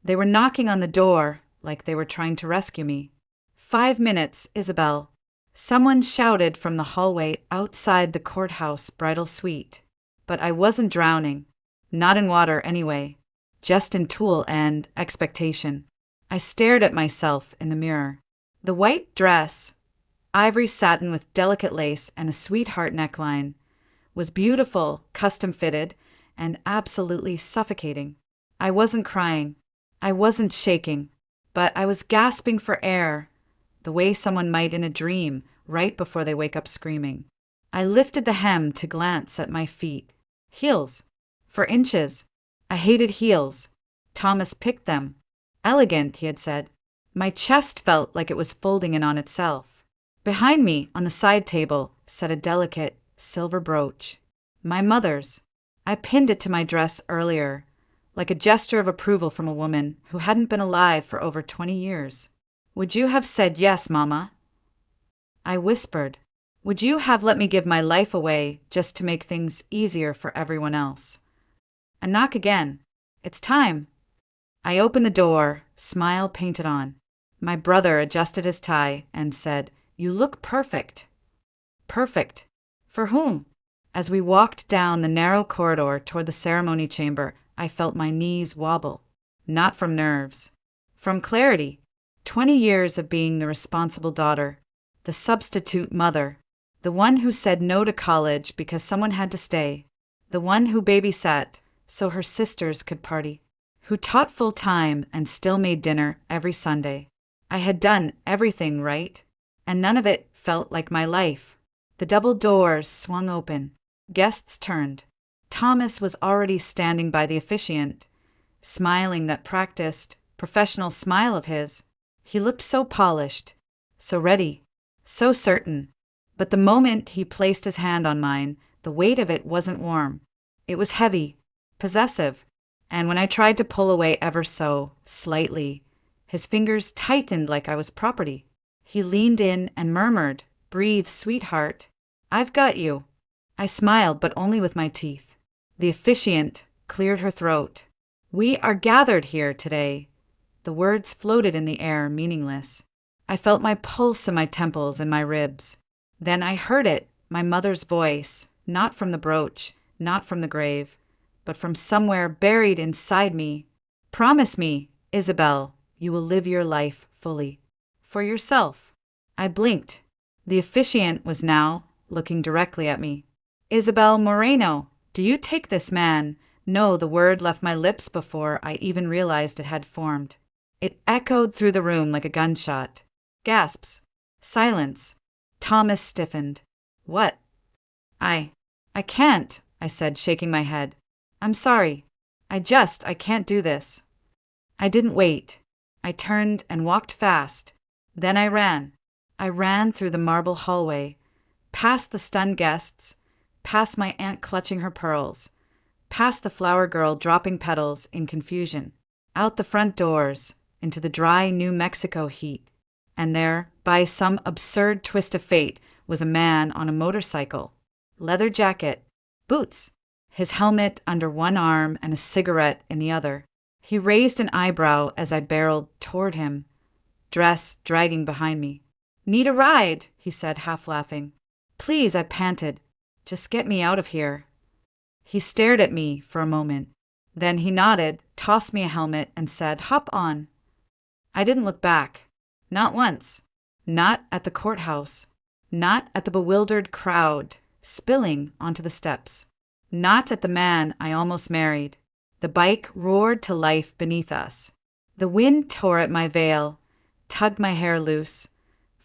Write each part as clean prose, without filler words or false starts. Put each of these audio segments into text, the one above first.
They were knocking on the door like they were trying to rescue me. 5 minutes, Isabel. Someone shouted from the hallway outside the courthouse bridal suite. But I wasn't drowning. Not in water, anyway. Just in tulle and expectation. I stared at myself in the mirror. The white dress, ivory satin with delicate lace and a sweetheart neckline, was beautiful, custom-fitted, and absolutely suffocating. I wasn't crying. I wasn't shaking. But I was gasping for air, the way someone might in a dream right before they wake up screaming. I lifted the hem to glance at my feet. Heels. For inches. I hated heels. Thomas picked them. Elegant, he had said. My chest felt like it was folding in on itself. Behind me, on the side table, sat a delicate silver brooch. My mother's. I pinned it to my dress earlier, like a gesture of approval from a woman who hadn't been alive for over 20 years. Would you have said yes, Mama? I whispered. Would you have let me give my life away just to make things easier for everyone else? A knock again. It's time. I opened the door, smile painted on. My brother adjusted his tie and said, You look perfect. Perfect. For whom? As we walked down the narrow corridor toward the ceremony chamber, I felt my knees wobble. Not from nerves. From clarity. 20 years of being the responsible daughter, the substitute mother, the one who said no to college because someone had to stay, the one who babysat so her sisters could party, who taught full-time and still made dinner every Sunday. I had done everything right, and none of it felt like my life. The double doors swung open. Guests turned. Thomas was already standing by the officiant, smiling that practiced, professional smile of his. He looked so polished, so ready, so certain. But the moment he placed his hand on mine, the weight of it wasn't warm. It was heavy, possessive, and when I tried to pull away ever so slightly, his fingers tightened like I was property. He leaned in and murmured, Breathe, sweetheart. I've got you. I smiled, but only with my teeth. The officiant cleared her throat. We are gathered here today. The words floated in the air, meaningless. I felt my pulse in my temples and my ribs. Then I heard it, my mother's voice, not from the brooch, not from the grave, but from somewhere buried inside me. Promise me, Isabel, you will live your life fully. For yourself. I blinked. The officiant was now looking directly at me. Isabel Moreno, do you take this man? No, the word left my lips before I even realized it had formed. It echoed through the room like a gunshot. Gasps. Silence. Thomas stiffened. What? I can't, I said, shaking my head. I'm sorry. I can't do this. I didn't wait. I turned and walked fast. Then I ran. I ran through the marble hallway, past the stunned guests, past my aunt clutching her pearls, past the flower girl dropping petals in confusion, out the front doors, into the dry New Mexico heat. And there, by some absurd twist of fate, was a man on a motorcycle. Leather jacket, boots, his helmet under one arm and a cigarette in the other. He raised an eyebrow as I barreled toward him, dress dragging behind me. Need a ride, he said, half laughing. Please, I panted. Just get me out of here. He stared at me for a moment. Then he nodded, tossed me a helmet, and said, Hop on. I didn't look back. Not once. Not at the courthouse. Not at the bewildered crowd spilling onto the steps. Not at the man I almost married. The bike roared to life beneath us. The wind tore at my veil, tugged my hair loose,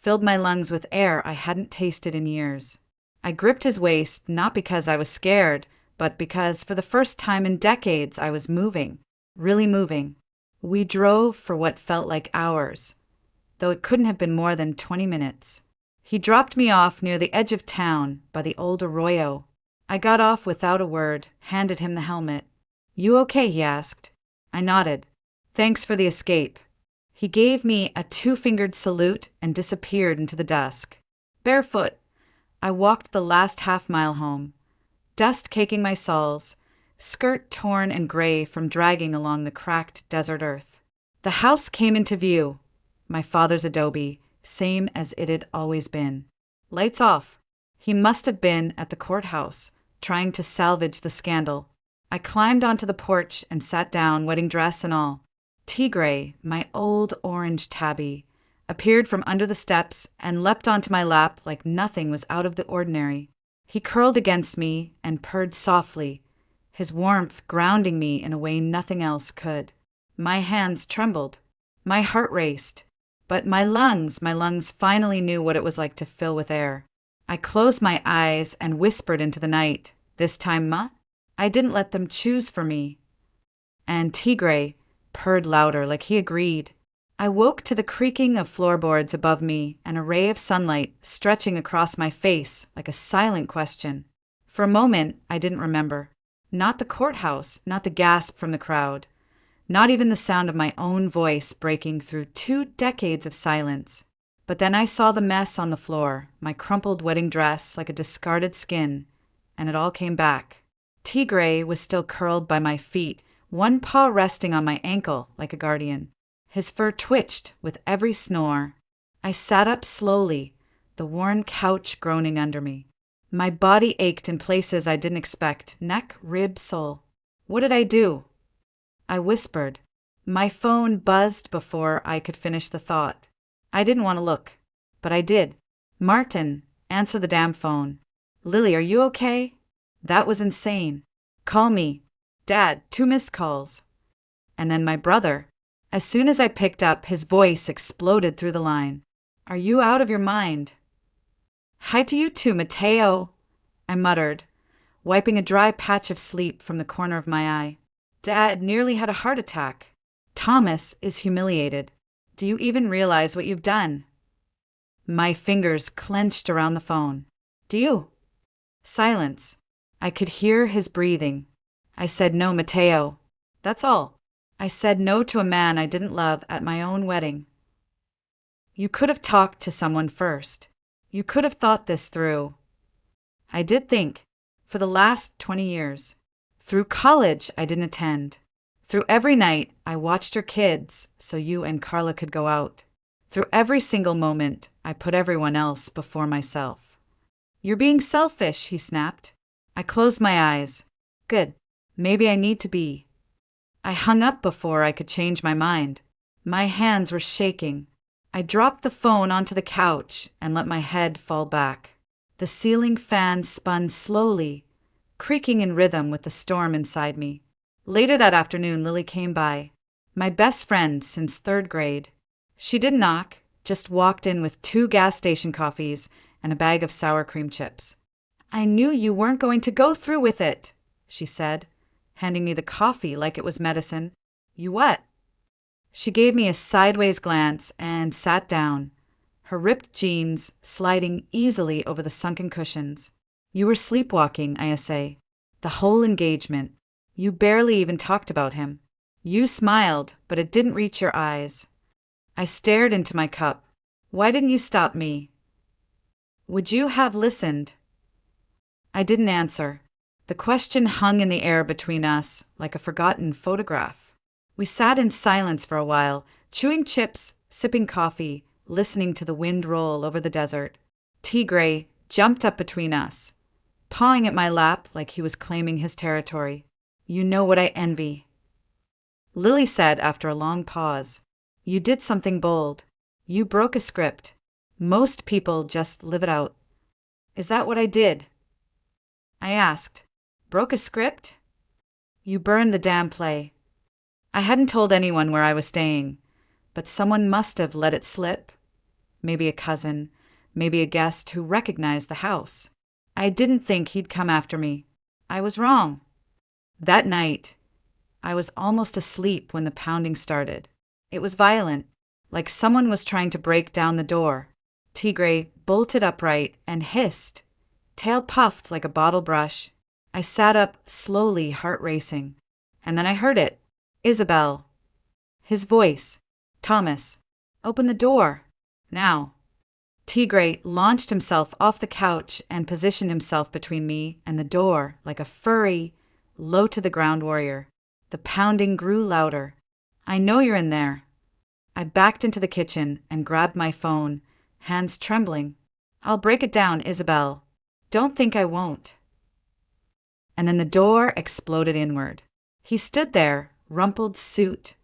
filled my lungs with air I hadn't tasted in years. I gripped his waist not because I was scared, but because for the first time in decades I was moving, really moving. We drove for what felt like hours, though it couldn't have been more than 20 minutes. He dropped me off near the edge of town by the old arroyo. I got off without a word, handed him the helmet. You okay? He asked. I nodded. Thanks for the escape. He gave me a two-fingered salute and disappeared into the dusk. Barefoot, I walked the last half-mile home, dust caking my soles, skirt torn and gray from dragging along the cracked desert earth. The house came into view. My father's adobe, same as it had always been. Lights off. He must have been at the courthouse, trying to salvage the scandal. I climbed onto the porch and sat down, wedding dress and all. Tigray, my old orange tabby, appeared from under the steps and leapt onto my lap like nothing was out of the ordinary. He curled against me and purred softly, his warmth grounding me in a way nothing else could. My hands trembled. My heart raced. But my lungs finally knew what it was like to fill with air. I closed my eyes and whispered into the night, "This time, Ma?" I didn't let them choose for me. And Tigray purred louder, like he agreed. I woke to the creaking of floorboards above me and a ray of sunlight stretching across my face like a silent question. For a moment, I didn't remember. Not the courthouse, not the gasp from the crowd. Not even the sound of my own voice breaking through 2 decades of silence. But then I saw the mess on the floor, my crumpled wedding dress like a discarded skin, and it all came back. Tigray was still curled by my feet, one paw resting on my ankle like a guardian. His fur twitched with every snore. I sat up slowly, the worn couch groaning under me. My body ached in places I didn't expect, neck, rib, soul. What did I do? I whispered. My phone buzzed before I could finish the thought. I didn't want to look, but I did. "Martin, answer the damn phone." "Lily, are you okay?" That was insane. "Call me." "Dad, 2 missed calls." And then my brother. As soon as I picked up, his voice exploded through the line. "Are you out of your mind?" "Hi to you too, Mateo," I muttered, wiping a dry patch of sleep from the corner of my eye. "Dad nearly had a heart attack. Thomas is humiliated. Do you even realize what you've done?" My fingers clenched around the phone. "Do you?" Silence. I could hear his breathing. I said, "No, Mateo." That's all. I said no to a man I didn't love at my own wedding. "You could have talked to someone first. You could have thought this through." I did think, for the last 20 years. Through college, I didn't attend. Through every night, I watched your kids so you and Carla could go out. Through every single moment, I put everyone else before myself. "You're being selfish," he snapped. I closed my eyes. Good. Maybe I need to be. I hung up before I could change my mind. My hands were shaking. I dropped the phone onto the couch and let my head fall back. The ceiling fan spun slowly, creaking in rhythm with the storm inside me. Later that afternoon, Lily came by. My best friend since 3rd grade. She didn't knock, just walked in with 2 gas station coffees and a bag of sour cream chips. "I knew you weren't going to go through with it," she said, handing me the coffee like it was medicine. "You what?" She gave me a sideways glance and sat down, her ripped jeans sliding easily over the sunken cushions. "You were sleepwalking, I say. The whole engagement. You barely even talked about him. You smiled, but it didn't reach your eyes." I stared into my cup. "Why didn't you stop me?" "Would you have listened?" I didn't answer. The question hung in the air between us like a forgotten photograph. We sat in silence for a while, chewing chips, sipping coffee, listening to the wind roll over the desert. Tigray jumped up between us, pawing at my lap like he was claiming his territory. "You know what I envy." Lily said after a long pause, "You did something bold. You broke a script. Most people just live it out." "Is that what I did?" I asked. "Broke a script?" "You burned the damn play." I hadn't told anyone where I was staying, but someone must have let it slip. Maybe a cousin, maybe a guest who recognized the house. I didn't think he'd come after me. I was wrong. That night, I was almost asleep when the pounding started. It was violent, like someone was trying to break down the door. Tigray bolted upright and hissed, tail puffed like a bottle brush. I sat up slowly, heart racing. And then I heard it. Isabel. His voice. "Thomas, open the door. Now." Tigray launched himself off the couch and positioned himself between me and the door like a furry, low-to-the-ground warrior. The pounding grew louder. "I know you're in there. I backed into the kitchen and grabbed my phone, hands trembling. "I'll break it down, Isabel. Don't think I won't." And then the door exploded inward. He stood there, rumpled suit,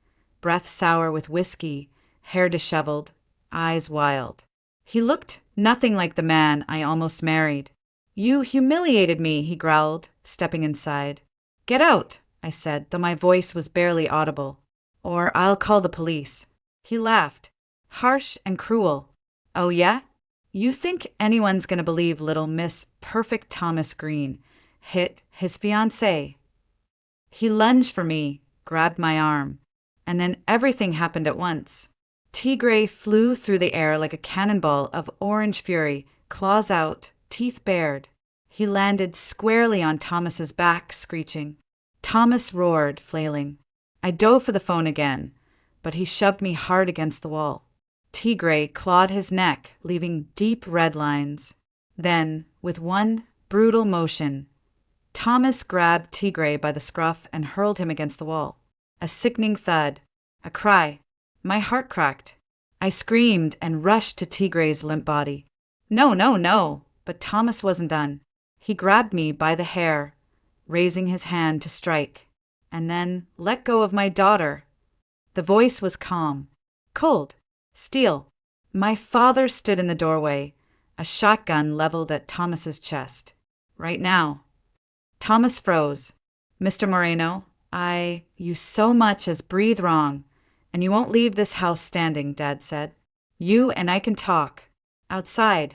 breath sour with whiskey, hair disheveled, eyes wild. He looked nothing like the man I almost married. "You humiliated me," he growled, stepping inside. "Get out," I said, though my voice was barely audible. "Or I'll call the police." He laughed, harsh and cruel. "Oh yeah? You think anyone's gonna believe little Miss Perfect Thomas Green hit his fiancé?" He lunged for me, grabbed my arm, and then everything happened at once. Tigray flew through the air like a cannonball of orange fury, claws out, teeth bared. He landed squarely on Thomas's back, screeching. Thomas roared, flailing. I dove for the phone again, but he shoved me hard against the wall. Tigray clawed his neck, leaving deep red lines. Then, with one brutal motion, Thomas grabbed Tigray by the scruff and hurled him against the wall. A sickening thud, a cry. My heart cracked. I screamed and rushed to Tigray's limp body. "No, no, no!" But Thomas wasn't done. He grabbed me by the hair, raising his hand to strike, and then let go of my daughter. The voice was calm, cold, steel. My father stood in the doorway, a shotgun leveled at Thomas's chest. "Right now." Thomas froze. "Mr. Moreno, you so much as breathe wrong, and you won't leave this house standing," Dad said. "You and I can talk. Outside."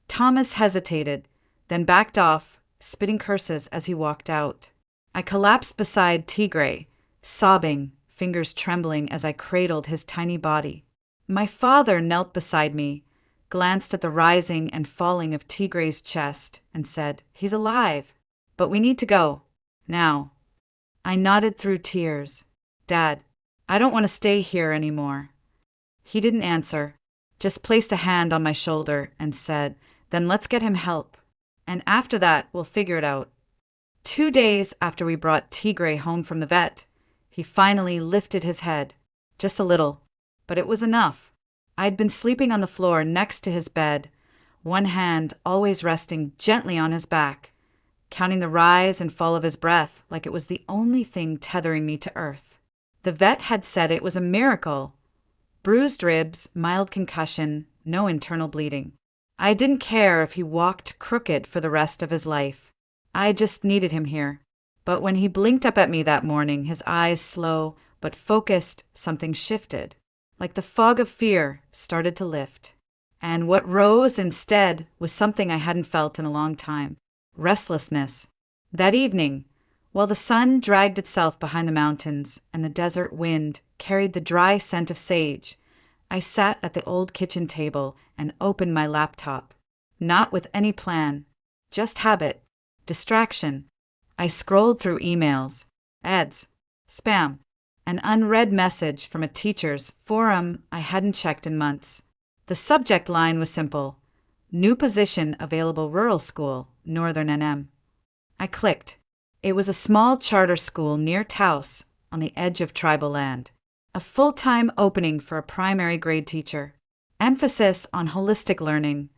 Thomas hesitated, then backed off, spitting curses as he walked out. I collapsed beside Tigray, sobbing, fingers trembling as I cradled his tiny body. My father knelt beside me, glanced at the rising and falling of Tigray's chest, and said, "He's alive, but we need to go. Now." I nodded through tears. "Dad, I don't want to stay here anymore." He didn't answer, just placed a hand on my shoulder and said, "Then let's get him help. And after that, we'll figure it out." 2 days after we brought Tigray home from the vet, he finally lifted his head, just a little, but it was enough. I'd been sleeping on the floor next to his bed, one hand always resting gently on his back, counting the rise and fall of his breath like it was the only thing tethering me to earth. The vet had said it was a miracle. Bruised ribs, mild concussion, no internal bleeding. I didn't care if he walked crooked for the rest of his life. I just needed him here. But when he blinked up at me that morning, his eyes slow but focused, something shifted. Like the fog of fear started to lift. And what rose instead was something I hadn't felt in a long time. Restlessness. That evening, while the sun dragged itself behind the mountains and the desert wind carried the dry scent of sage, I sat at the old kitchen table and opened my laptop. Not with any plan, just habit, distraction. I scrolled through emails, ads, spam, an unread message from a teacher's forum I hadn't checked in months. The subject line was simple: "New position available rural school, Northern NM." I clicked. It was a small charter school near Taos, on the edge of tribal land. A full-time opening for a primary grade teacher. Emphasis on holistic learning,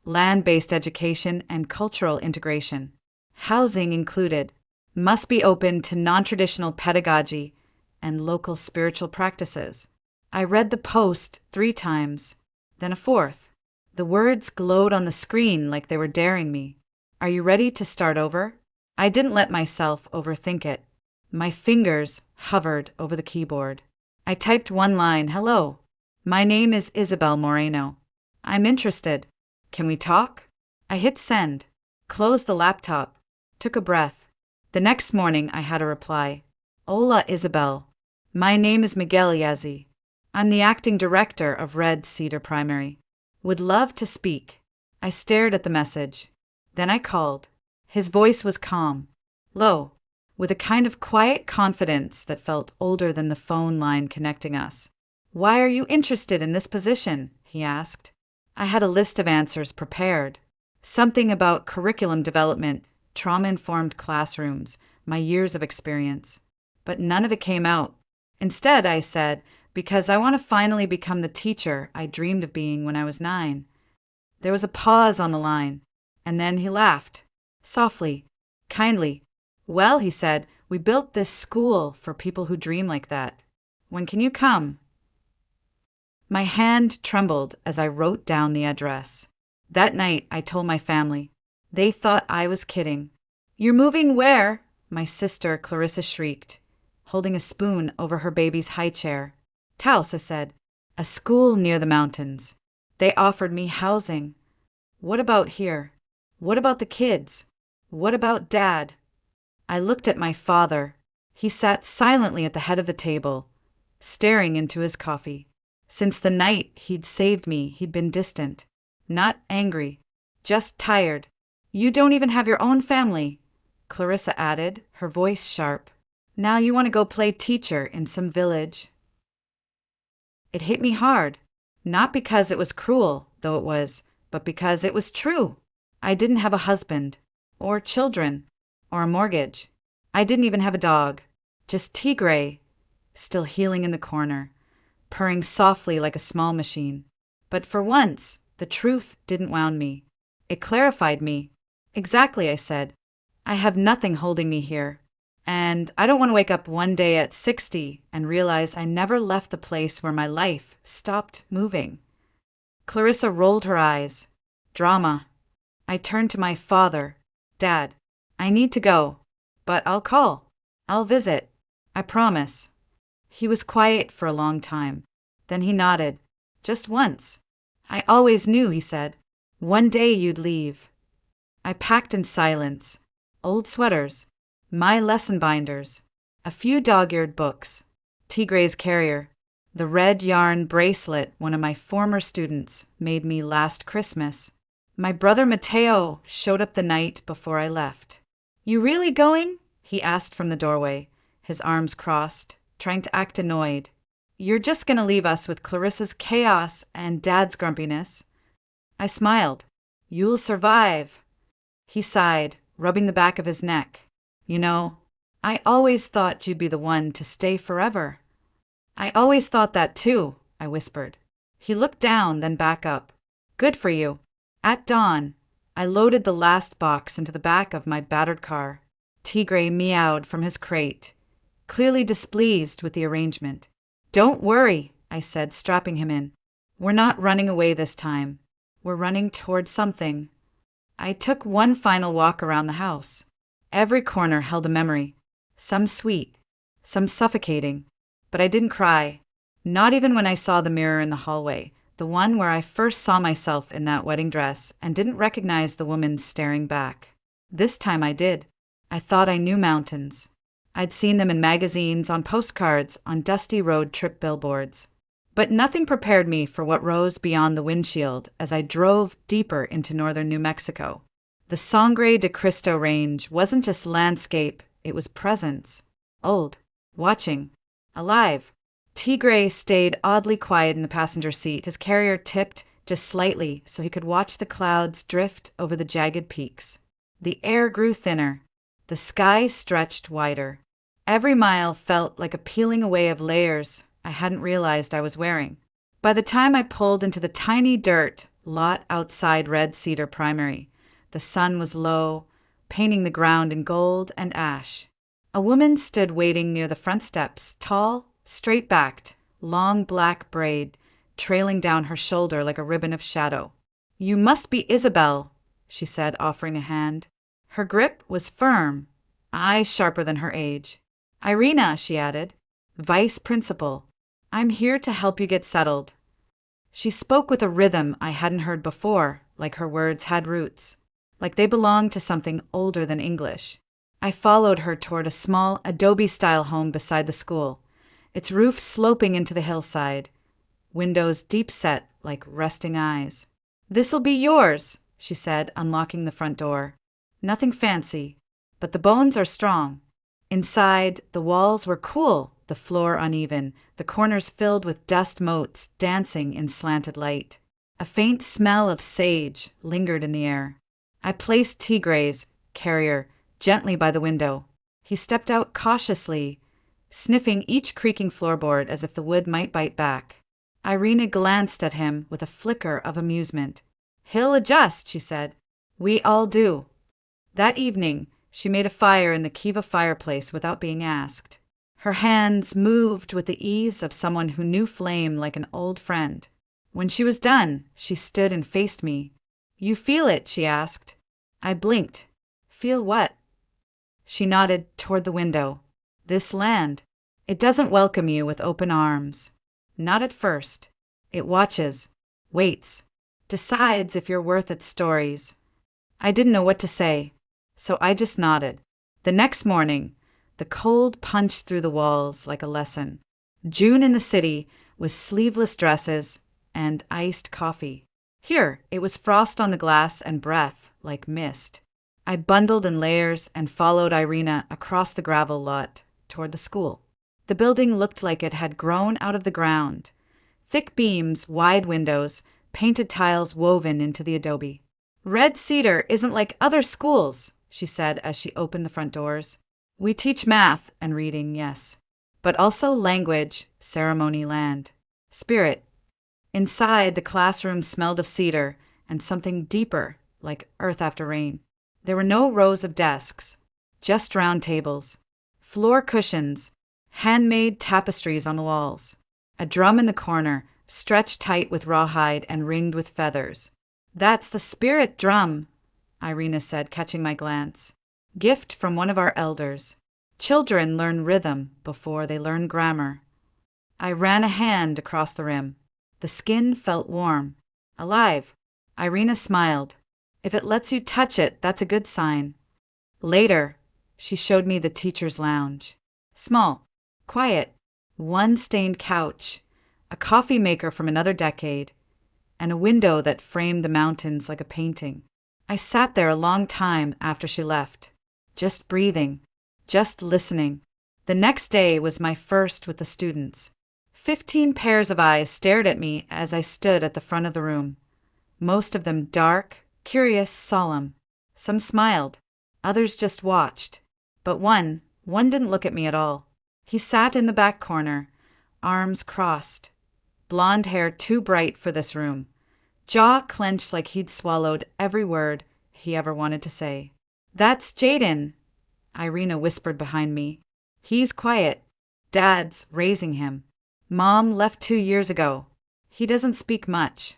land-based education, and cultural integration. Housing included. Must be open to non-traditional pedagogy and local spiritual practices. I read the post 3 times, then a 4th. The words glowed on the screen like they were daring me. "Are you ready to start over?" I didn't let myself overthink it. My fingers hovered over the keyboard. I typed one line, "Hello. My name is Isabel Moreno. I'm interested. Can we talk?" I hit send, closed the laptop, took a breath. The next morning I had a reply. "Hola, Isabel. My name is Miguel Yazzie. I'm the acting director of Red Cedar Primary. Would love to speak." I stared at the message. Then I called. His voice was calm, low, with a kind of quiet confidence that felt older than the phone line connecting us. "Why are you interested in this position?" he asked. I had a list of answers prepared. Something about curriculum development, trauma-informed classrooms, my years of experience. But none of it came out. Instead, I said, Because I want to finally become the teacher I dreamed of being when I was 9. There was a pause on the line, and then he laughed. Softly, kindly. Well, he said, we built this school for people who dream like that. When can you come? My hand trembled as I wrote down the address. That night, I told my family. They thought I was kidding. You're moving where? My sister, Clarissa, shrieked, holding a spoon over her baby's high chair. Taos, I said. A school near the mountains. They offered me housing. What about here? What about the kids? What about Dad? I looked at my father. He sat silently at the head of the table, staring into his coffee. Since the night he'd saved me, he'd been distant. Not angry, just tired. You don't even have your own family, Clarissa added, her voice sharp. Now you want to go play teacher in some village. It hit me hard, not because it was cruel, though it was, but because it was true. I didn't have a husband, or children, or a mortgage. I didn't even have a dog, just Tigray, still healing in the corner, purring softly like a small machine. But for once, the truth didn't wound me. It clarified me. Exactly, I said. I have nothing holding me here. And I don't want to wake up one day at 60 and realize I never left the place where my life stopped moving. Clarissa rolled her eyes. Drama. I turned to my father. Dad, I need to go, but I'll call. I'll visit. I promise. He was quiet for a long time. Then he nodded. Just once. I always knew, he said. One day you'd leave. I packed in silence. Old sweaters. My lesson binders. A few dog-eared books. Tigray's carrier. The red yarn bracelet one of my former students made me last Christmas. My brother Mateo showed up the night before I left. You really going? He asked from the doorway, his arms crossed, trying to act annoyed. You're just going to leave us with Clarissa's chaos and Dad's grumpiness. I smiled. You'll survive. He sighed, rubbing the back of his neck. You know, I always thought you'd be the one to stay forever. I always thought that too, I whispered. He looked down, then back up. Good for you. At dawn, I loaded the last box into the back of my battered car. Tigray meowed from his crate, clearly displeased with the arrangement. Don't worry, I said, strapping him in. We're not running away this time. We're running toward something. I took one final walk around the house. Every corner held a memory, some sweet, some suffocating. But I didn't cry, not even when I saw the mirror in the hallway, the one where I first saw myself in that wedding dress and didn't recognize the woman staring back. This time I did. I thought I knew mountains. I'd seen them in magazines, on postcards, on dusty road trip billboards. But nothing prepared me for what rose beyond the windshield as I drove deeper into northern New Mexico. The Sangre de Cristo Range wasn't just landscape, it was presence. Old, watching, alive. Tigray stayed oddly quiet in the passenger seat, his carrier tipped just slightly so he could watch the clouds drift over the jagged peaks. The air grew thinner. The sky stretched wider. Every mile felt like a peeling away of layers I hadn't realized I was wearing. By the time I pulled into the tiny dirt lot outside Red Cedar Primary, the sun was low, painting the ground in gold and ash. A woman stood waiting near the front steps, tall, straight-backed, long black braid trailing down her shoulder like a ribbon of shadow. You must be Isabel, she said, offering a hand. Her grip was firm, eyes sharper than her age. Irina, she added, vice principal. I'm here to help you get settled. She spoke with a rhythm I hadn't heard before, like her words had roots, like they belonged to something older than English. I followed her toward a small adobe-style home beside the school, its roof sloping into the hillside, windows deep-set like resting eyes. This'll be yours, she said, unlocking the front door. Nothing fancy, but the bones are strong. Inside, the walls were cool, the floor uneven, the corners filled with dust motes dancing in slanted light. A faint smell of sage lingered in the air. I placed Tigray's carrier gently by the window. He stepped out cautiously, sniffing each creaking floorboard as if the wood might bite back. Irina glanced at him with a flicker of amusement. "He'll adjust," she said. "We all do." That evening, she made a fire in the Kiva fireplace without being asked. Her hands moved with the ease of someone who knew flame like an old friend. When she was done, she stood and faced me. "You feel it?" she asked. I blinked. "Feel what?" She nodded toward the window. "This land. It doesn't welcome you with open arms. Not at first. It watches, waits, decides if you're worth its stories." I didn't know what to say, so I just nodded. The next morning, the cold punched through the walls like a lesson. June in the city was sleeveless dresses and iced coffee. Here, it was frost on the glass and breath like mist. I bundled in layers and followed Irina across the gravel lot toward the school. The building looked like it had grown out of the ground. Thick beams, wide windows, painted tiles woven into the adobe. "Red Cedar isn't like other schools," she said as she opened the front doors. "We teach math and reading, yes, but also language, ceremony, land, spirit." Inside, the classroom smelled of cedar and something deeper, like earth after rain. There were no rows of desks, just round tables, floor cushions, handmade tapestries on the walls. A drum in the corner, stretched tight with rawhide and ringed with feathers. "That's the spirit drum," Irina said, catching my glance. "Gift from one of our elders. Children learn rhythm before they learn grammar." I ran a hand across the rim. The skin felt warm, alive. Irina smiled. "If it lets you touch it, that's a good sign." Later, she showed me the teacher's lounge. Small, quiet, one stained couch, a coffee maker from another decade, and a window that framed the mountains like a painting. I sat there a long time after she left, just breathing, just listening. The next day was my first with the students. 15 pairs of eyes stared at me as I stood at the front of the room. Most of them dark, curious, solemn. Some smiled, others just watched. But one didn't look at me at all. He sat in the back corner, arms crossed, blonde hair too bright for this room, jaw clenched like he'd swallowed every word he ever wanted to say. "That's Jaden," Irina whispered behind me. "He's quiet. Dad's raising him. Mom left 2 years ago. He doesn't speak much.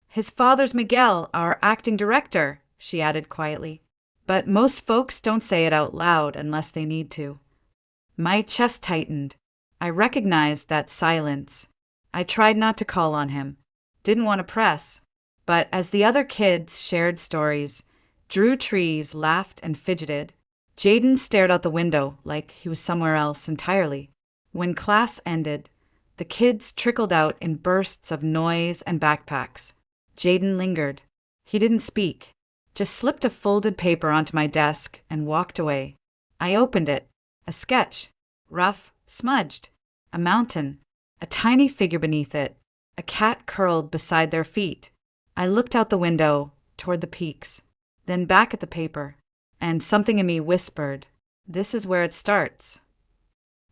His father's Miguel, our acting director," she added quietly. "But most folks don't say it out loud unless they need to." My chest tightened. I recognized that silence. I tried not to call on him. Didn't want to press. But as the other kids shared stories, drew trees, laughed, and fidgeted, Jaden stared out the window like he was somewhere else entirely. When class ended, the kids trickled out in bursts of noise and backpacks. Jaden lingered. He didn't speak, just slipped a folded paper onto my desk and walked away. I opened it. A sketch. Rough, smudged. A mountain. A tiny figure beneath it. A cat curled beside their feet. I looked out the window, toward the peaks, then back at the paper, and something in me whispered, "This is where it starts."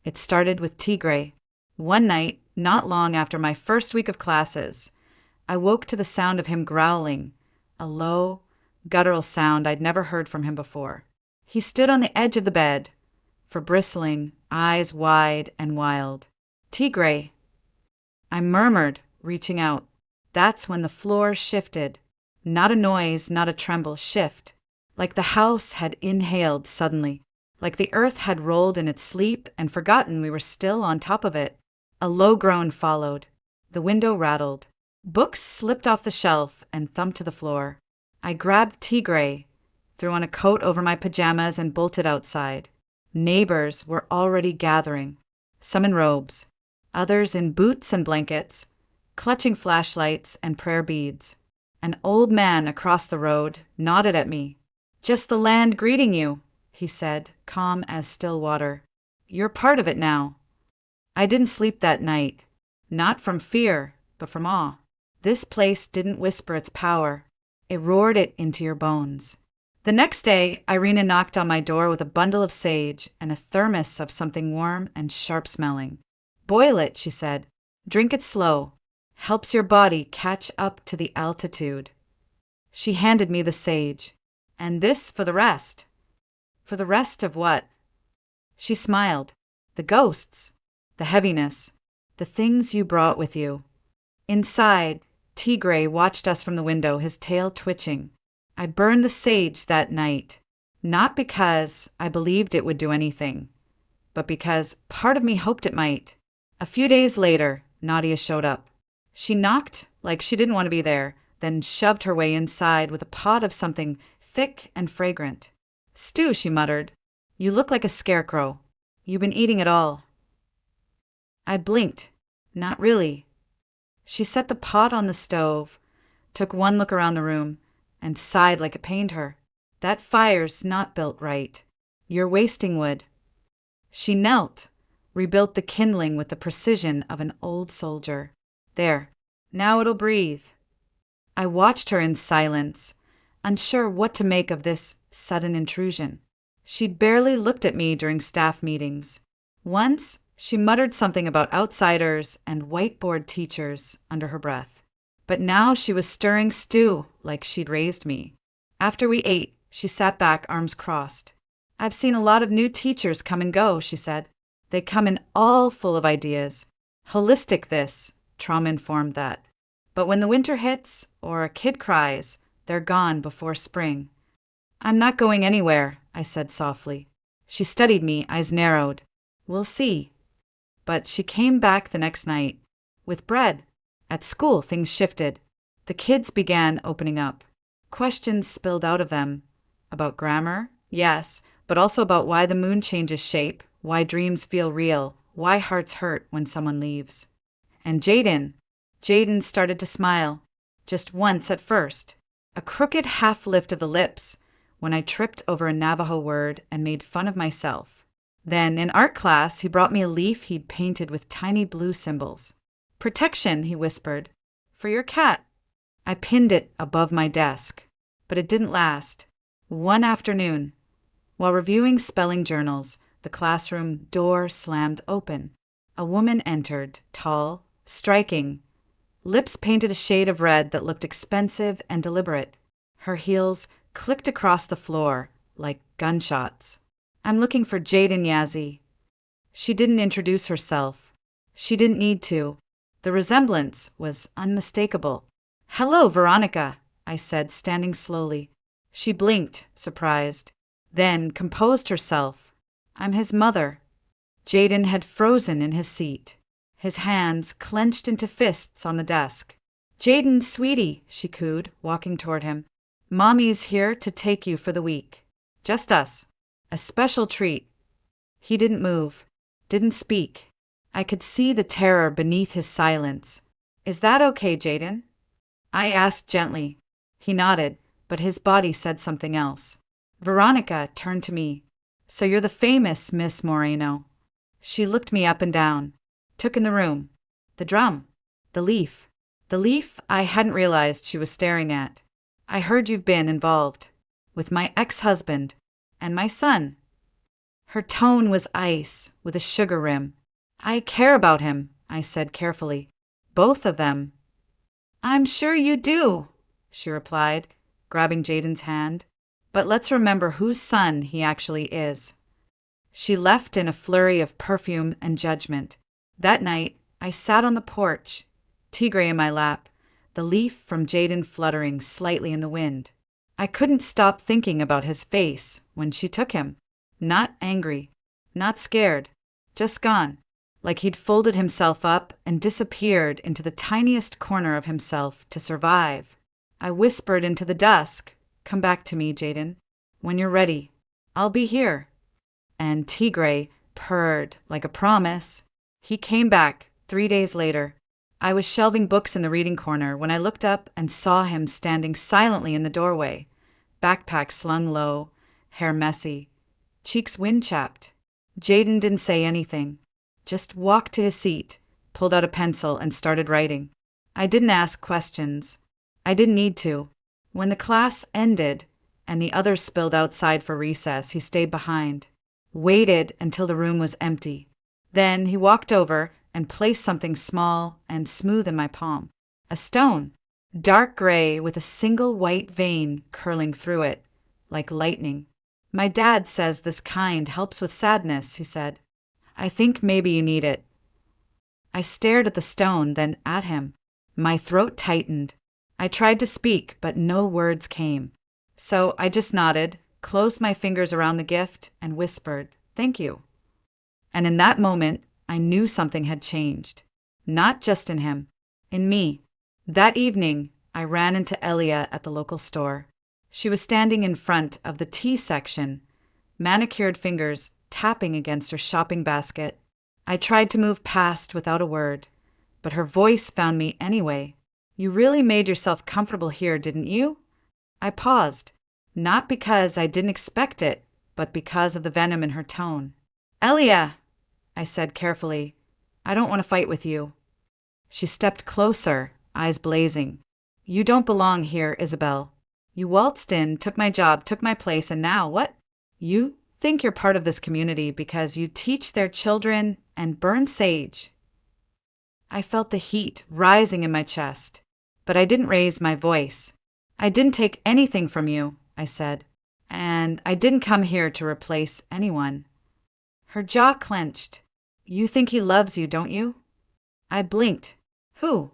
It started with Tigray. One night, not long after my first week of classes, I woke to the sound of him growling, a low, guttural sound I'd never heard from him before. He stood on the edge of the bed, for bristling, eyes wide and wild. "Tigray," I murmured, reaching out. That's when the floor shifted. Not a noise, not a tremble, shift. Like the house had inhaled suddenly. Like the earth had rolled in its sleep and forgotten we were still on top of it. A low groan followed. The window rattled. Books slipped off the shelf and thumped to the floor. I grabbed Tigray, threw on a coat over my pajamas and bolted outside. Neighbors were already gathering. Some in robes, others in boots and blankets, clutching flashlights and prayer beads. An old man across the road nodded at me. "Just the land greeting you," he said, calm as still water. "You're part of it now." I didn't sleep that night, not from fear, but from awe. This place didn't whisper its power. It roared it into your bones. The next day, Irina knocked on my door with a bundle of sage and a thermos of something warm and sharp-smelling. "Boil it," she said. "Drink it slow. Helps your body catch up to the altitude." She handed me the sage. "And this for the rest." "For the rest of what?" She smiled. "The ghosts. The heaviness. The things you brought with you." Inside, Tigray watched us from the window, his tail twitching. I burned the sage that night, not because I believed it would do anything, but because part of me hoped it might. A few days later, Nadia showed up. She knocked like she didn't want to be there, then shoved her way inside with a pot of something thick and fragrant. "Stew," she muttered. "You look like a scarecrow. You've been eating it all." I blinked. "Not really." She set the pot on the stove, took one look around the room, and sighed like it pained her. "That fire's not built right. You're wasting wood." She knelt, rebuilt the kindling with the precision of an old soldier. "There, now it'll breathe." I watched her in silence, unsure what to make of this sudden intrusion. She'd barely looked at me during staff meetings. Once, she muttered something about outsiders and whiteboard teachers under her breath. But now she was stirring stew like she'd raised me. After we ate, she sat back, arms crossed. "I've seen a lot of new teachers come and go," she said. "They come in all full of ideas. Holistic this, trauma-informed that. But when the winter hits or a kid cries, they're gone before spring." "I'm not going anywhere," I said softly. She studied me, eyes narrowed. "We'll see." But she came back the next night with bread. At school, things shifted. The kids began opening up. Questions spilled out of them. About grammar, yes, but also about why the moon changes shape, why dreams feel real, why hearts hurt when someone leaves. And Jaden started to smile. Just once at first. A crooked half lift of the lips when I tripped over a Navajo word and made fun of myself. Then, in art class, he brought me a leaf he'd painted with tiny blue symbols. "Protection," he whispered. "For your cat." I pinned it above my desk, but it didn't last. One afternoon, while reviewing spelling journals, the classroom door slammed open. A woman entered, tall, striking, lips painted a shade of red that looked expensive and deliberate. Her heels clicked across the floor like gunshots. "I'm looking for Jaden Yazzie." She didn't introduce herself. She didn't need to. The resemblance was unmistakable. "Hello, Veronica," I said, standing slowly. She blinked, surprised, then composed herself. "I'm his mother." Jaden had frozen in his seat, his hands clenched into fists on the desk. "Jaden, sweetie," she cooed, walking toward him. "Mommy's here to take you for the week. Just us. A special treat." He didn't move, didn't speak. I could see the terror beneath his silence. "Is that okay, Jaden?" I asked gently. He nodded, but his body said something else. Veronica turned to me. "So you're the famous Miss Moreno." She looked me up and down, took in the room. The drum, the leaf. The leaf I hadn't realized she was staring at. "I heard you've been involved with my ex-husband and my son." Her tone was ice with a sugar rim. "I care about him," I said carefully. "Both of them." "I'm sure you do," she replied, grabbing Jaden's hand. "But let's remember whose son he actually is." She left in a flurry of perfume and judgment. That night, I sat on the porch, Tigray in my lap, the leaf from Jaden fluttering slightly in the wind. I couldn't stop thinking about his face when she took him. Not angry, not scared, just gone. Like he'd folded himself up and disappeared into the tiniest corner of himself to survive. I whispered into the dusk, "Come back to me, Jaden. When you're ready, I'll be here." And Tigray purred like a promise. He came back 3 days later. I was shelving books in the reading corner when I looked up and saw him standing silently in the doorway, backpack slung low, hair messy, cheeks wind-chapped. Jaden didn't say anything. Just walked to his seat, pulled out a pencil, and started writing. I didn't ask questions. I didn't need to. When the class ended, and the others spilled outside for recess. He stayed behind, waited until the room was empty. Then he walked over and placed something small and smooth in my palm. A stone, dark gray with a single white vein curling through it, like lightning. My dad says this kind helps with sadness, he said. I think maybe you need it. I stared at the stone, then at him. My throat tightened. I tried to speak, but no words came. So I just nodded, closed my fingers around the gift, and whispered, "Thank you." And in that moment, I knew something had changed. Not just in him, in me. That evening, I ran into Elia at the local store. She was standing in front of the tea section, manicured fingers tapping against her shopping basket. I tried to move past without a word, but her voice found me anyway. "You really made yourself comfortable here, didn't you?" I paused, not because I didn't expect it, but because of the venom in her tone. "Elia," I said carefully, "I don't want to fight with you." She stepped closer, eyes blazing. "You don't belong here, Isabel. You waltzed in, took my job, took my place, and now what? You think you're part of this community because you teach their children and burn sage." I felt the heat rising in my chest, but I didn't raise my voice. "I didn't take anything from you," I said, "and I didn't come here to replace anyone." Her jaw clenched. "You think he loves you, don't you?" I blinked. "Who?"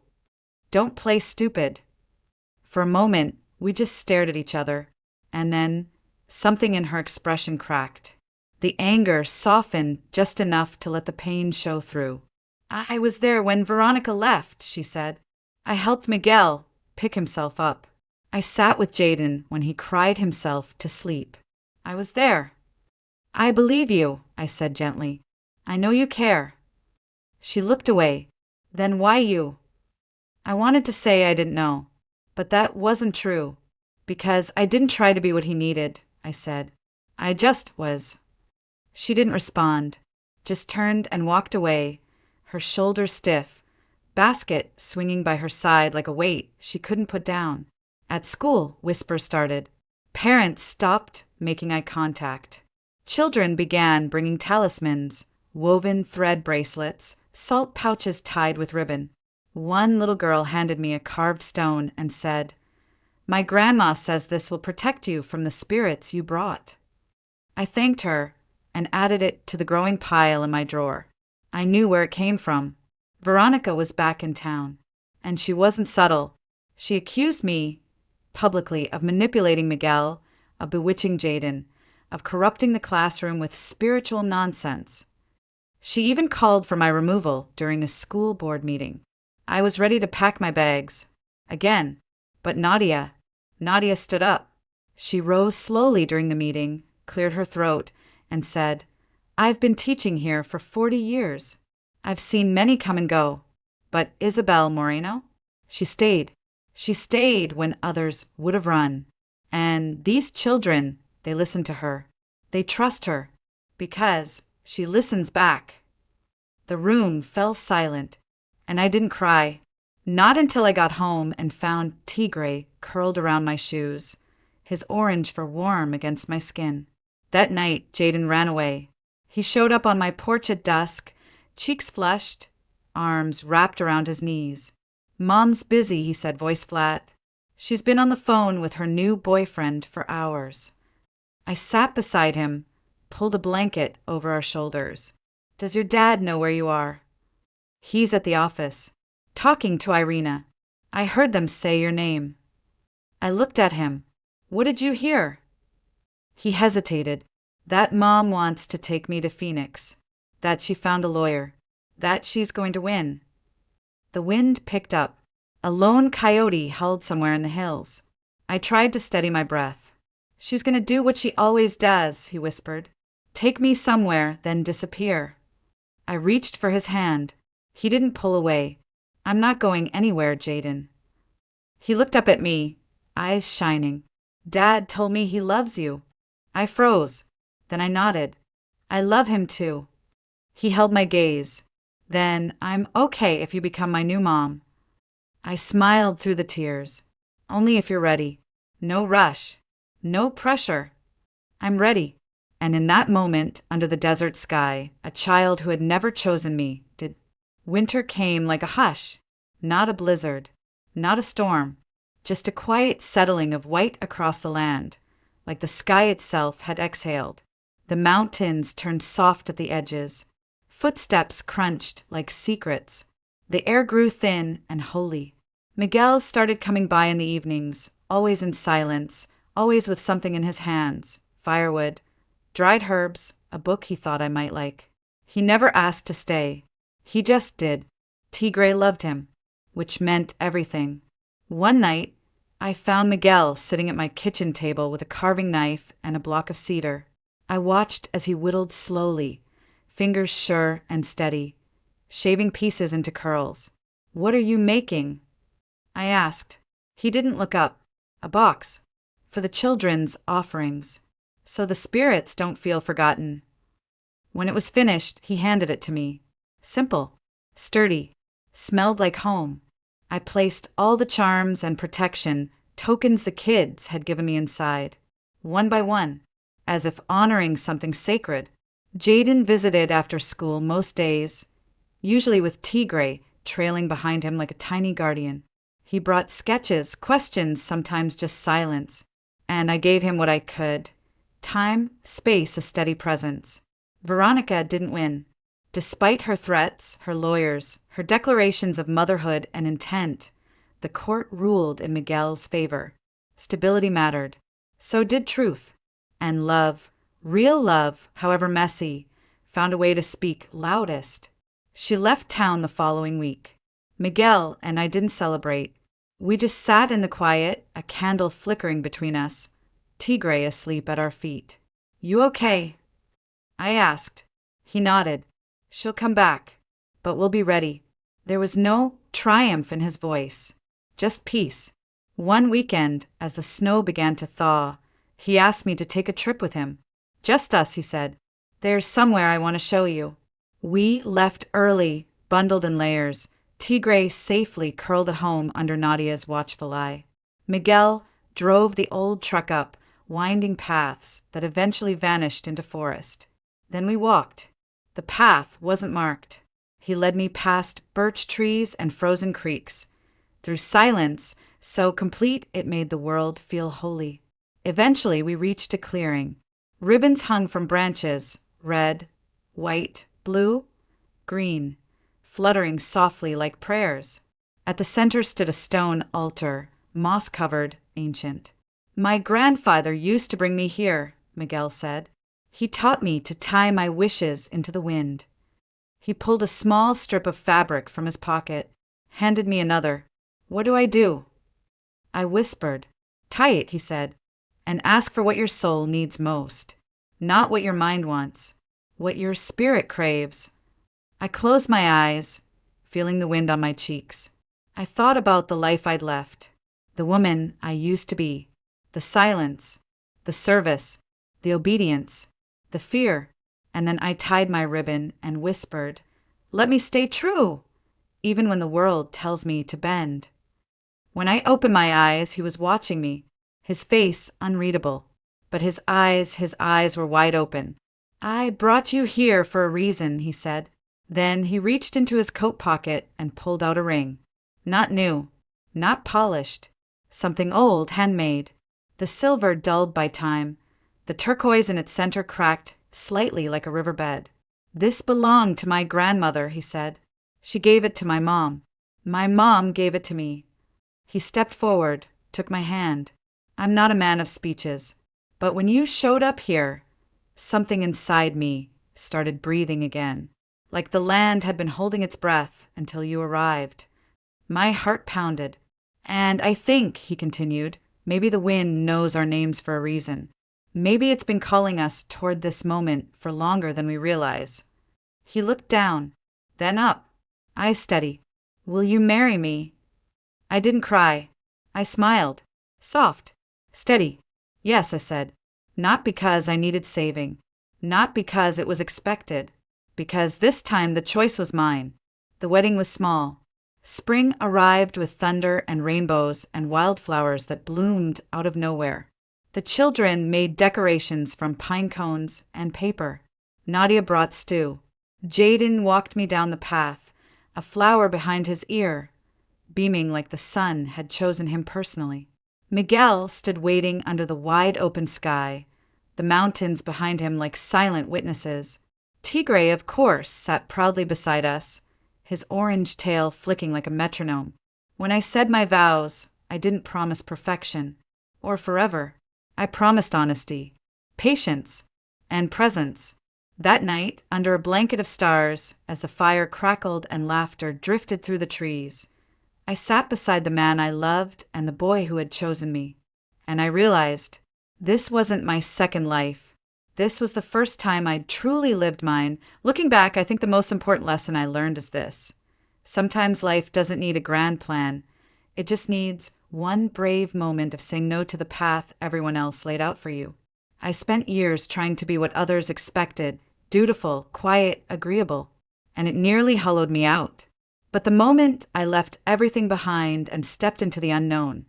"Don't play stupid." For a moment, we just stared at each other, and then something in her expression cracked. The anger softened just enough to let the pain show through. "I was there when Veronica left," she said. "I helped Miguel pick himself up. I sat with Jaden when he cried himself to sleep. I was there." "I believe you," I said gently. "I know you care." She looked away. "Then why you?" I wanted to say I didn't know, but that wasn't true. "Because I didn't try to be what he needed," I said. "I just was." She didn't respond, just turned and walked away, her shoulders stiff, basket swinging by her side like a weight she couldn't put down. At school, whispers started. Parents stopped making eye contact. Children began bringing talismans, woven thread bracelets, salt pouches tied with ribbon. One little girl handed me a carved stone and said, "My grandma says this will protect you from the spirits you brought." I thanked her and added it to the growing pile in my drawer. I knew where it came from. Veronica was back in town, and she wasn't subtle. She accused me publicly of manipulating Miguel, of bewitching Jaden, of corrupting the classroom with spiritual nonsense. She even called for my removal during a school board meeting. I was ready to pack my bags. Again. But Nadia stood up. She rose slowly during the meeting, cleared her throat, and said, "I've been teaching here for 40 years. I've seen many come and go. But Isabel Moreno? She stayed. She stayed when others would have run. And these children, they listen to her. They trust her. Because she listens back." The room fell silent, and I didn't cry. Not until I got home and found Tigre curled around my shoes, his orange fur warm against my skin. That night, Jaden ran away. He showed up on my porch at dusk, cheeks flushed, arms wrapped around his knees. "Mom's busy," he said, voice flat. "She's been on the phone with her new boyfriend for hours." I sat beside him, pulled a blanket over our shoulders. "Does your dad know where you are?" "He's at the office, talking to Irina. I heard them say your name." I looked at him. "What did you hear?" He hesitated. "That Mom wants to take me to Phoenix. That she found a lawyer. That she's going to win." The wind picked up. A lone coyote howled somewhere in the hills. I tried to steady my breath. "She's going to do what she always does," he whispered. "Take me somewhere, then disappear." I reached for his hand. He didn't pull away. "I'm not going anywhere, Jaden." He looked up at me, eyes shining. "Dad told me he loves you." I froze. Then I nodded. "I love him too." He held my gaze. "Then I'm okay if you become my new mom." I smiled through the tears. "Only if you're ready. No rush." No pressure. I'm ready. And in that moment, under the desert sky, a child who had never chosen me did. Winter came like a hush, not a blizzard, not a storm, just a quiet settling of white across the land, like the sky itself had exhaled. The mountains turned soft at the edges. Footsteps crunched like secrets. The air grew thin and holy. Miguel started coming by in the evenings, always in silence, always with something in his hands, firewood, dried herbs, a book he thought I might like. He never asked to stay. He just did. Tigre loved him, which meant everything. One night, I found Miguel sitting at my kitchen table with a carving knife and a block of cedar. I watched as he whittled slowly, fingers sure and steady, shaving pieces into curls. "What are you making?" I asked. He didn't look up. "A box. For the children's offerings. So the spirits don't feel forgotten." When it was finished, he handed it to me. Simple, sturdy, smelled like home. I placed all the charms and protection, tokens the kids had given me inside, one by one, as if honoring something sacred. Jaden visited after school most days, usually with Tigre trailing behind him like a tiny guardian. He brought sketches, questions, sometimes just silence, and I gave him what I could. Time, space, a steady presence. Veronica didn't win. Despite her threats, her lawyers, her declarations of motherhood and intent, the court ruled in Miguel's favor. Stability mattered. So did truth. And love, real love, however messy, found a way to speak loudest. She left town the following week. Miguel and I didn't celebrate. We just sat in the quiet, a candle flickering between us, Tigre asleep at our feet. "You okay?" I asked. He nodded. "She'll come back, but we'll be ready." There was no triumph in his voice, just peace. One weekend, as the snow began to thaw, he asked me to take a trip with him. "Just us," he said. "There's somewhere I want to show you." We left early, bundled in layers, Tigre safely curled at home under Nadia's watchful eye. Miguel drove the old truck up winding paths that eventually vanished into forest. Then we walked. The path wasn't marked. He led me past birch trees and frozen creeks, through silence so complete it made the world feel holy. Eventually we reached a clearing. Ribbons hung from branches, red, white, blue, green, fluttering softly like prayers. At the center stood a stone altar, moss-covered, ancient. "My grandfather used to bring me here," Miguel said. "He taught me to tie my wishes into the wind." He pulled a small strip of fabric from his pocket, handed me another. "What do I do?" I whispered. "Tie it," he said, "and ask for what your soul needs most. Not what your mind wants, what your spirit craves." I closed my eyes, feeling the wind on my cheeks. I thought about the life I'd left, the woman I used to be, the silence, the service, the obedience, the fear, and then I tied my ribbon and whispered, "Let me stay true, even when the world tells me to bend." When I opened my eyes, he was watching me, his face unreadable, but his eyes were wide open. "I brought you here for a reason," he said. Then he reached into his coat pocket and pulled out a ring. Not new, not polished, something old, handmade. The silver dulled by time, the turquoise in its center cracked slightly like a riverbed. "This belonged to my grandmother," he said. "She gave it to my mom. My mom gave it to me." He stepped forward, took my hand. I'm not a man of speeches, but when you showed up here, something inside me started breathing again, like the land had been holding its breath until you arrived. My heart pounded. "And I think," he continued, "maybe the wind knows our names for a reason. Maybe it's been calling us toward this moment for longer than we realize." He looked down, then up, eyes steady. "Will you marry me?" I didn't cry. I smiled. Soft, steady. "Yes," I said. Not because I needed saving. Not because it was expected. Because this time the choice was mine. The wedding was small. Spring arrived with thunder and rainbows and wildflowers that bloomed out of nowhere. The children made decorations from pine cones and paper. Nadia brought stew. Jaden walked me down the path, a flower behind his ear, beaming like the sun had chosen him personally. Miguel stood waiting under the wide open sky, the mountains behind him like silent witnesses. Tigre, of course, sat proudly beside us, his orange tail flicking like a metronome. When I said my vows, I didn't promise perfection, or forever. I promised honesty, patience, and presence. That night, under a blanket of stars, as the fire crackled and laughter drifted through the trees, I sat beside the man I loved and the boy who had chosen me. And I realized this wasn't my second life. This was the first time I'd truly lived mine. Looking back, I think the most important lesson I learned is this. Sometimes life doesn't need a grand plan. It just needs one brave moment of saying no to the path everyone else laid out for you. I spent years trying to be what others expected, dutiful, quiet, agreeable, and it nearly hollowed me out. But the moment I left everything behind and stepped into the unknown,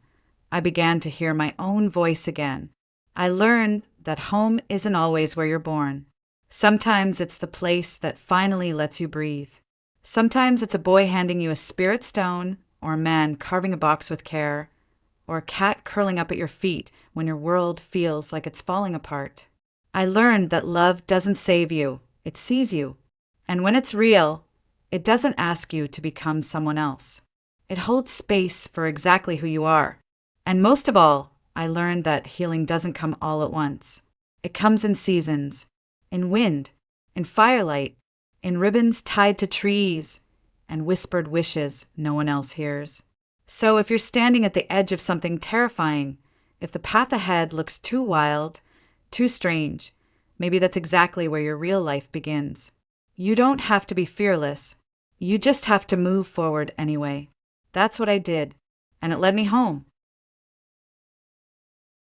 I began to hear my own voice again. I learned that home isn't always where you're born. Sometimes it's the place that finally lets you breathe. Sometimes it's a boy handing you a spirit stone, or a man carving a box with care, or a cat curling up at your feet when your world feels like it's falling apart. I learned that love doesn't save you, it sees you. And when it's real, it doesn't ask you to become someone else. It holds space for exactly who you are. And most of all, I learned that healing doesn't come all at once. It comes in seasons, in wind, in firelight, in ribbons tied to trees, and whispered wishes no one else hears. So if you're standing at the edge of something terrifying, if the path ahead looks too wild, too strange, maybe that's exactly where your real life begins. You don't have to be fearless. You just have to move forward anyway. That's what I did, and it led me home.